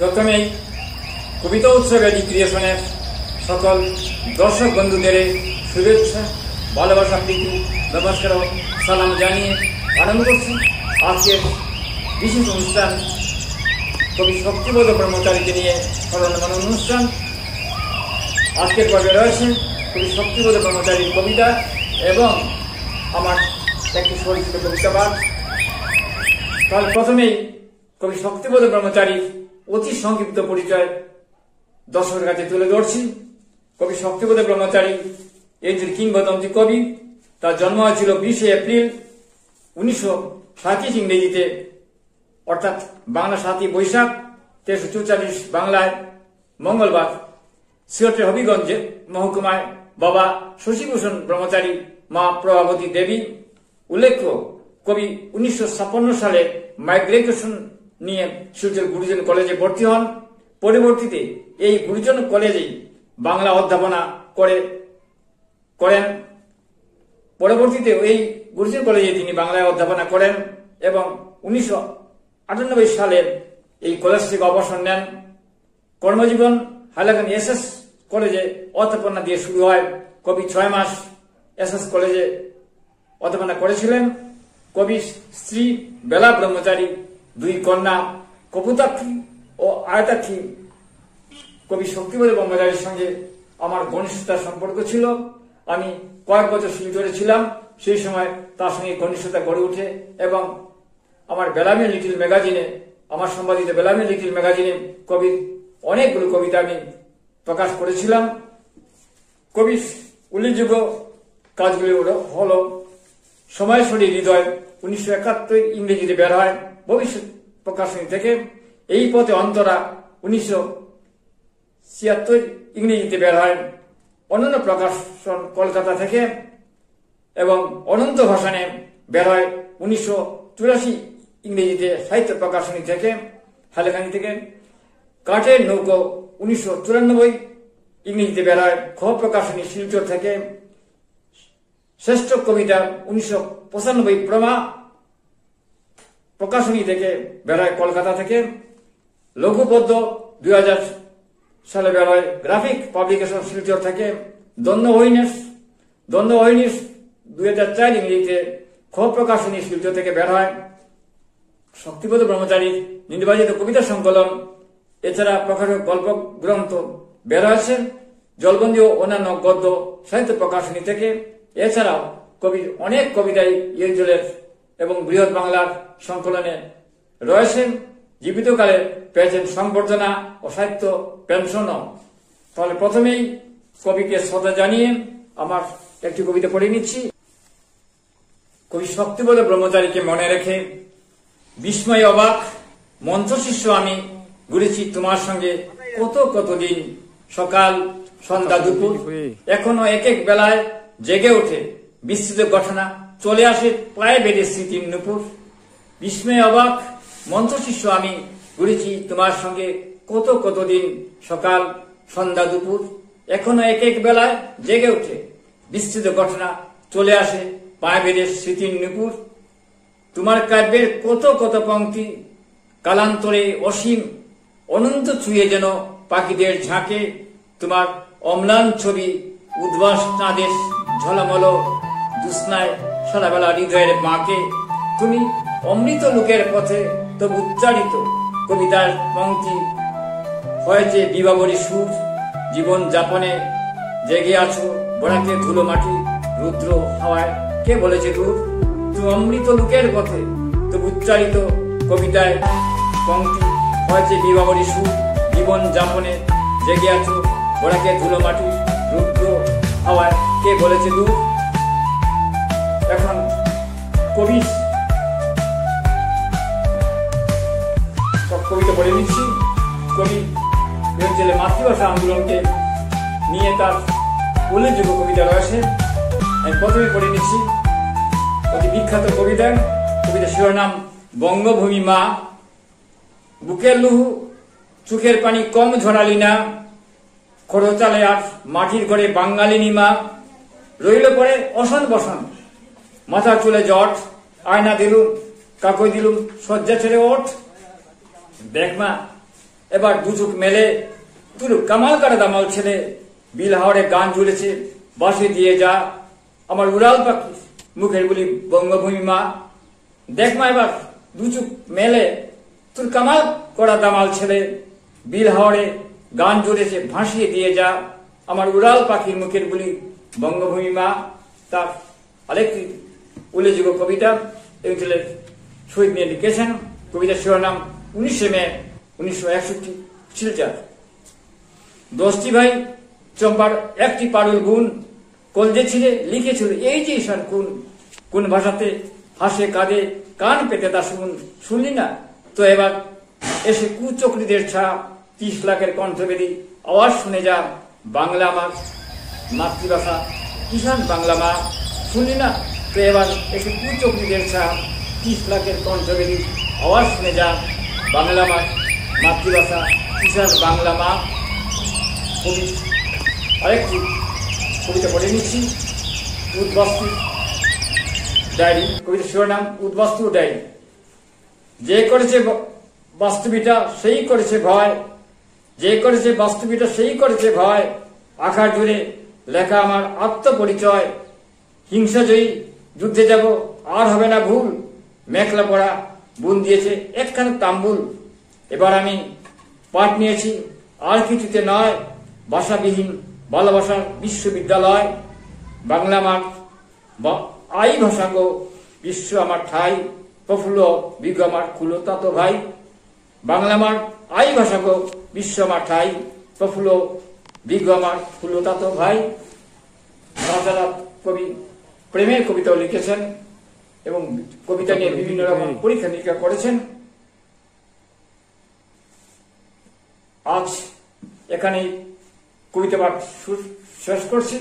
প্রথমেই কবিতা উৎসব এডি ক্রিয়েশনের সকল দর্শক বন্ধুদের শুভেচ্ছা, ভালোবাসা, প্রীতি, নমস্কার ও সালাম জানিয়ে আরম্ভ করছি আজকের বিশেষ অনুষ্ঠান কবি শক্তিবোধ ব্রহ্মচারীকে নিয়ে স্মরণমান অনুষ্ঠান। আজকের পর্বে রয়েছে কবি শক্তিবোধ ব্রহ্মচারীর কবিতা এবং আমার একটি পরিচিত কবিতা পাঠ। তাহলে প্রথমেই কবি শক্তিবোধ ব্রহ্মচারীর অতি সংক্ষিপ্ত পরিচয় দর্শকের কাছে তুলে ধরছি। কবি শক্তিবোধ ব্রহ্মচারী একজন কিংবদন্তি কবি। তার জন্ম হয়েছিল 20 এপ্রিল 1937 ইংরেজিতে, অর্থাৎ বাংলা 7 বৈশাখ 1344 বাংলায় মঙ্গলবার সিলেটের হবিগঞ্জে মহকুমায় বাবা শশীভূষণ ব্রহ্মচারী, মা প্রভাবতী দেবী। উল্লেখ্য, কবি 1956 সালে মাইগ্রেশন নিয়ে শিলচর গুরুজন কলেজে ভর্তি হন। পরবর্তীতে এই গুরুজন কলেজেই বাংলা অধ্যাপনা করেন। পরবর্তীতে এই গুরুজন কলেজে তিনি বাংলায় অধ্যাপনা করেন এবং 1998 সালে এই কলেজ থেকে অবসর নেন। কর্মজীবন হাইলাকান্দি এসএস কলেজে অধ্যাপনা দিয়ে শুরু হয়। কবি 6 মাস এসএস কলেজে অধ্যাপনা করেছিলেন। কবি স্ত্রী বেলা ব্রহ্মচারী, 2 কন্যা কপুতাক্ষী ও আয়তাক্ষী। কবি শক্তিবোধ ব্রহ্মচারীর সঙ্গে আমার ঘনিষ্ঠতার সম্পর্ক ছিল। আমি কয়েক বছর শিলচরে ছিলাম, সেই সময় তার সঙ্গে ঘনিষ্ঠতা গড়ে ওঠে এবং আমার বেলামি লিটিল ম্যাগাজিনে, আমার সম্পাদিত বেলামি লিটিল ম্যাগাজিনে কবির অনেকগুলো কবিতা আমি প্রকাশ করেছিলাম। কবির উল্লেখযোগ্য কাজগুলি হল সময়সরী হৃদয় 1971 ইংরেজিতে বের হয় ভবিষ্যৎ প্রকাশনী থেকে। এই পথে অন্তরা 1976 ইংরেজিতে বের হয় অনন্য প্রকাশন কলকাতা থেকে এবং অনন্ত ভাষণে বের হয় 1984 ইংরেজিতে সাহিত্য প্রকাশনী থেকে, হাইলাকান্দি থেকে। কাঠের নৌকো 1994 ইংরেজিতে বের হয় খ প্রকাশনী শিলচর থেকে। শ্রেষ্ঠ কবিতা 1995 প্রমা প্রকাশনী থেকে বের হয় কলকাতা থেকে। লঘুপদ্য 2000 সালে বের হয় গ্রাফিক পাবলিকেশন শিলচর থেকে। দ্বন্দ্ব হইনিস 2004 ইংরেজিতে খ প্রকাশনী শিলচর থেকে বের হয়। শক্তিবোধ ব্রহ্মচারী নির্বাচিত কবিতা সংকলন, এছাড়া প্রকাশক গল্প গ্রন্থ বের হয়েছে জলবন্দী ও অন্যান্য গদ্য সাহিত্য প্রকাশনী থেকে। এছাড়াও কবির অনেক কবিতাই ইয়ঞ্জলের এবং বৃহৎ বাংলার সংকলনে রয়েছে। জীবিতকালে পেয়েছেন সংবর্ধনা ও সাহিত্য পেনশনও। তাহলে প্রথমেই কবিকে শ্রদ্ধা জানিয়ে আমার একটি কবিতা পড়ে নিচ্ছি। কবি শক্তিবোধ ব্রহ্মচারীকে মনে রেখে বিস্ময় অবাক মন্ত্রশিষ্য আমি ঘুরেছি তোমার সঙ্গে কত দিন, সকাল সন্ধ্যা দুপুর, এখনো এক এক বেলায় জেগে ওঠে বিস্তৃত ঘটনা, চলে আসে প্রায় বেড়ে স্মৃতির নুপুর। বিস্ময় অবাক মন্ত্রশিষ্য আমি ঘুরেছি তোমার সঙ্গে কত দিন, সকাল সন্ধ্যা দুপুর, এখনো এক এক বেলায় জেগে ওঠে বিস্তৃত ঘটনা, চলে আসে পায়ে বেড়ে স্মৃতির নুপুর। তোমার কাব্যের কত পংক্তি কালান্তরে অসীম অনন্ত ছুঁয়ে যেন পাখিদের ঝাঁকে। তোমার অম্লান ছবি উদ্ভাস চাঁদের ঝলমল দুস্নায় সারাবেলা হৃদয়ের বাঁকে। তুমি অমৃত লোকের পথে তবু উচ্চারিত কবিতার পংক্তি হয়েছে বিভাবরী সুর। জীবন যাপনে জেগে আছো বরাকে ধুলো মাটি, রুদ্র হাওয়ায় কে বলেছে দূর। তুমি অমৃত লোকের পথে তবু উচ্চারিত কবিতায় পংক্তি হয়েছে বিভাবরী সুর। জীবন যাপনে জেগে আছো বরাকে ধুলো মাটি, রুদ্র হাওয়ায় কে বলেছে দূর। এখন কবি কবিতা পড়ে নিচ্ছি। কবি মাতৃভাষা আন্দোলনকে নিয়ে তার উল্লেখযোগ্য কবিতা রয়েছে। আমি প্রথমে পড়ে নিচ্ছি অতি বিখ্যাত কবিতা শিরোনাম বঙ্গভূমি মা। বুকের লুহু চোখের পানি কম ঝরালি না, খরচালে আর মাটির ঘরে বাঙালিনী মা। রইল পরে অসন বসন মাথা চুলে জট, আয়না দিলুম কাকই দিলুম শয্যা ছেড়ে ওঠ। দেখ মা এবার দু চোখ মেলে তুই কামাল কাটা দামাল ছেলে বিল হাওড়ে গান জুড়েছে বাঁশি দিয়ে যা আমার উড়াল পাখি মুখের বলি বঙ্গভূমি মা। দেখ মা এবার দু চোখ মেলে তোর কামাল করা দামাল ছেলে বিল হাওড়ে গান জুড়েছে ভাসিয়ে দিয়ে যা আমার উড়াল পাখির মুখের বলি বঙ্গভূমি মা। তার আরেকটি উল্লেখযোগ্য কবিতা এই অঞ্চলের শহীদ নিয়ে লিখেছেন। কবিতার শিরোনাম 19 মে 1961 শিলচর। 10টি ভাই চম্পার একটি পারুল গুণ কলজে ছিঁড়ে লিখেছিল এই যে ঈশান কোন ভাষাতে হাসে কাঁদে কান পেতে তা শুনলি না তো এবার এসে কুচক্রীদের ছা 30 লাখের কণ্ঠবেদী আওয়াজ শুনে যা বাংলা আমার মাতৃভাষা কিষান বাংলা মা। শুনলি না তো এবার এসে কুচক্রীদের ছা 30 লাখের কণ্ঠবেদী আওয়াজ শুনে যা বাংলা আমার মাতৃভাষা কিষান বাংলা মা। কবি আরেকটি কবিতা পড়ে নিচ্ছি উদ্বাস্তু ডায়েরি। কবিতার শিরোনাম উদ্বাস্তু ডায়েরি। যে করেছে বাস্তবিটা সেই করেছে ভয়, যে করেছে বাস্তবিটা সেই করেছে ভয়, আকার জুড়ে লেখা আমার আত্মপরিচয়। হিংসাজয়ী যুদ্ধে যাব আর হবে না ভুল, মেখলা পড়া বুন দিয়েছে একখানা তাম্বুল। এবার আমি পাঠ নিয়েছি আর কিছুতে নয়, ভাষাবিহীন ভালোবাসার বিশ্ববিদ্যালয়। বাংলা আমার আই ভাষা গো বিশ্ব আমার ঠাই, প্রফুল্ল বিজ্ঞ আমার খুলো তা তো ভাই। বাংলা আমার আই ভাষা গো বিশ্ব আমার ঠাই, প্রফুল্ল বিজ্ঞ আমার খুলো তা তো ভাই। রাজারাম কবি প্রেমের কবিতাও লিখেছেন এবং কবিতা নিয়ে বিভিন্ন রকম পরীক্ষা নিরীক্ষা করেছেন। আজ এখানে কবিতা পাঠ শেষ করছি।